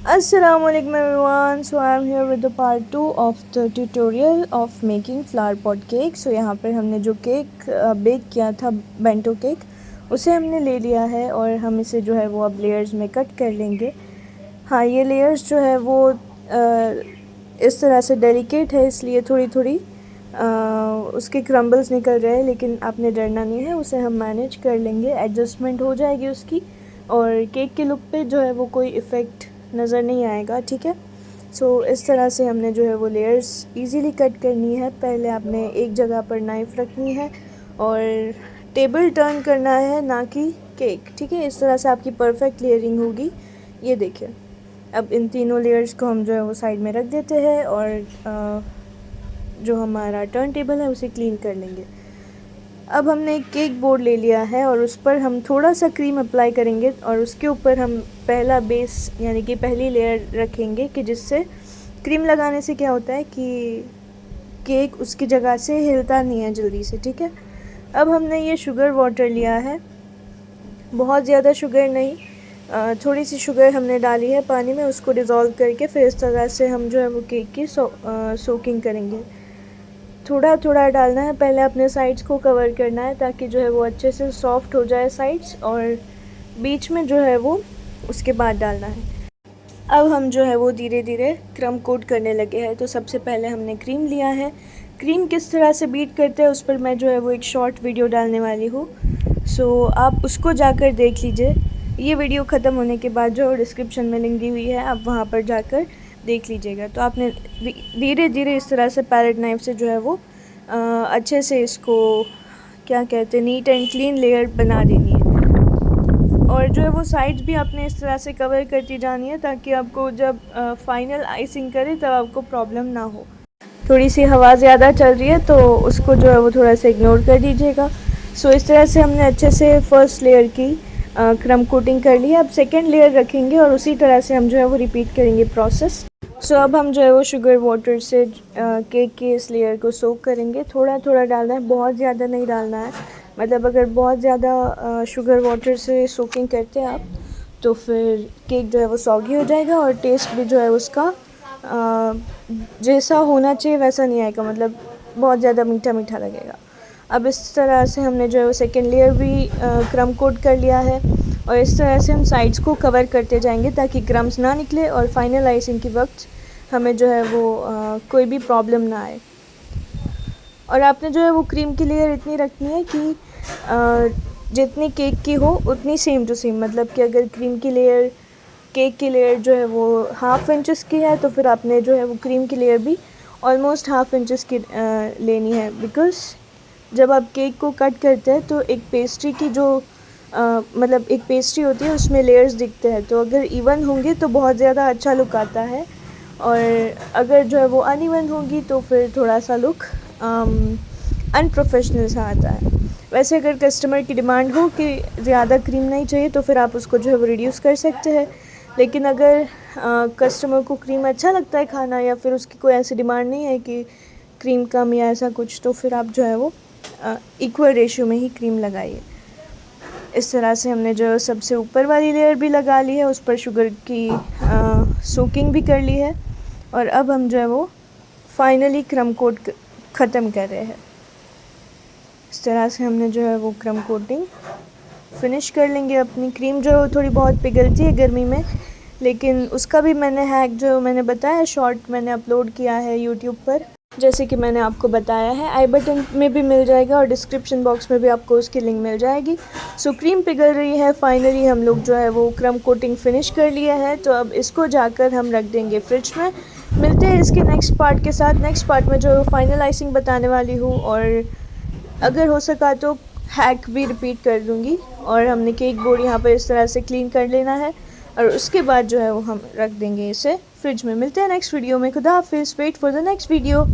Assalamualaikum everyone. So I am here with the part 2 of the tutorial of making flower pot cake. So यहाँ पर हमने जो cake bake किया था bento cake, उसे हमने ले लिया है और हम इसे जो है वो अब लेयर्स में कट कर लेंगे। हाँ, ये लेयर्स जो है वो इस तरह से डेलिकेट है, इसलिए थोड़ी थोड़ी उसके क्रम्बल्स निकल रहे हैं, लेकिन आपने डरना नहीं है, उसे हम मैनेज कर लेंगे, एडजस्टमेंट हो जाएगी उसकी और केक के लुक पे जो है वो कोई इफ़ेक्ट नज़र नहीं आएगा। ठीक है। सो इस तरह से हमने जो है वो लेयर्स इजीली कट करनी है। पहले आपने एक जगह पर नाइफ़ रखनी है और टेबल टर्न करना है, ना कि केक। ठीक है, इस तरह से आपकी परफेक्ट लेयरिंग होगी। ये देखिए, अब इन तीनों लेयर्स को हम जो है वो साइड में रख देते हैं और जो हमारा टर्न टेबल है उसे क्लीन कर लेंगे। अब हमने एक केक बोर्ड ले लिया है और उस पर हम थोड़ा सा क्रीम अप्लाई करेंगे और उसके ऊपर हम पहला बेस यानी कि पहली लेयर रखेंगे, कि जिससे क्रीम लगाने से क्या होता है कि केक उसकी जगह से हिलता नहीं है जल्दी से। ठीक है। अब हमने ये शुगर वाटर लिया है, बहुत ज़्यादा शुगर नहीं, थोड़ी सी शुगर हमने डाली है पानी में, उसको डिज़ोल्व करके फिर इस तरह से हम जो है वो केक की सोकिंग करेंगे। थोड़ा थोड़ा डालना है, पहले अपने साइड्स को कवर करना है ताकि जो है वो अच्छे से सॉफ्ट हो जाए साइड्स, और बीच में जो है वो उसके बाद डालना है। अब हम जो है वो धीरे धीरे क्रम कोट करने लगे हैं। तो सबसे पहले हमने क्रीम लिया है। क्रीम किस तरह से बीट करते हैं उस पर मैं जो है वो एक शॉर्ट वीडियो डालने वाली हूँ, सो आप उसको जाकर देख लीजिए। ये वीडियो ख़त्म होने के बाद जो डिस्क्रिप्शन में लिंक दी हुई है, आप वहाँ पर जाकर देख लीजिएगा। तो आपने धीरे धीरे इस तरह से पैलेट नाइफ से जो है वो अच्छे से इसको क्या कहते हैं, नीट एंड क्लीन लेयर बना देनी है। और जो है वो साइड्स भी आपने इस तरह से कवर करती जानी है ताकि आपको जब फाइनल आइसिंग करें तब आपको प्रॉब्लम ना हो। थोड़ी सी हवा ज़्यादा चल रही है तो उसको जो है वो थोड़ा सा इग्नोर कर दीजिएगा। सो इस तरह से हमने अच्छे से फर्स्ट लेयर की क्रम कोटिंग कर ली है। अब सेकेंड लेयर रखेंगे और उसी तरह से हम जो है वो रिपीट करेंगे प्रोसेस। सो अब हम जो है वो शुगर वाटर से केक के इस लेयर को सोक करेंगे। थोड़ा थोड़ा डालना है, बहुत ज़्यादा नहीं डालना है। मतलब अगर बहुत ज़्यादा शुगर वाटर से सोकिंग करते हैं आप तो फिर केक जो है वो सॉगी हो जाएगा और टेस्ट भी जो है उसका जैसा होना चाहिए वैसा नहीं आएगा, मतलब बहुत ज़्यादा मीठा मीठा लगेगा। अब इस तरह से हमने जो है वो सेकेंड लेयर भी क्रम कोट कर लिया है और इस तरह से हम साइड्स को कवर करते जाएंगे ताकि क्रम्स ना निकले और फाइनल आइसिंग के वक्त हमें जो है वो कोई भी प्रॉब्लम ना आए। और आपने जो है वो क्रीम की लेयर इतनी रखनी है कि जितनी केक की हो उतनी सेम टू सेम, मतलब कि अगर क्रीम की लेयर केक की लेयर जो है वो हाफ़ इंचेस की है तो फिर आपने जो है वो क्रीम की लेयर भी ऑलमोस्ट हाफ़ इंचेस की लेनी है। बिकॉज़ जब आप केक को कट करते हैं तो एक पेस्ट्री की जो मतलब एक पेस्ट्री होती है उसमें लेयर्स दिखते हैं, तो अगर इवन होंगे तो बहुत ज़्यादा अच्छा लुक आता है और अगर जो है वो अनइवन होगी तो फिर थोड़ा सा लुक अनप्रोफेशनल सा आता है। वैसे अगर कस्टमर की डिमांड हो कि ज़्यादा क्रीम नहीं चाहिए तो फिर आप उसको जो है वो रिड्यूस कर सकते हैं, लेकिन अगर कस्टमर को क्रीम अच्छा लगता है खाना या फिर उसकी कोई ऐसी डिमांड नहीं है कि क्रीम कम या ऐसा कुछ, तो फिर आप जो है वो इक्वल रेशियो में ही क्रीम लगाइए। इस तरह से हमने जो सबसे ऊपर वाली लेयर भी लगा ली है, उस पर शुगर की सोकिंग भी कर ली है और अब हम जो है वो फाइनली क्रम कोट ख़त्म कर रहे हैं। इस तरह से हमने जो है वो क्रम कोटिंग फिनिश कर लेंगे। अपनी क्रीम जो है थोड़ी बहुत पिघलती है गर्मी में, लेकिन उसका भी मैंने हैक जो मैंने बताया शॉर्ट मैंने अपलोड किया है यूट्यूब पर, जैसे कि मैंने आपको बताया है। आई बटन में भी मिल जाएगा और डिस्क्रिप्शन बॉक्स में भी आपको उसकी लिंक मिल जाएगी। सो क्रीम पिघल रही है, फाइनली हम लोग जो है वो क्रम कोटिंग फिनिश कर लिया है। तो अब इसको जाकर हम रख देंगे फ्रिज में। मिलते हैं इसके नेक्स्ट पार्ट के साथ। नेक्स्ट पार्ट में जो फाइनल आइसिंग बताने वाली हूँ और अगर हो सका तो हैक भी रिपीट कर दूँगी। और हमने केक बोर्ड यहाँ पर इस तरह से क्लीन कर लेना है और उसके बाद जो है वो हम रख देंगे इसे फ्रिज में। मिलते हैं नेक्स्ट वीडियो में। खुदा हाफिज़। Wait for the next video.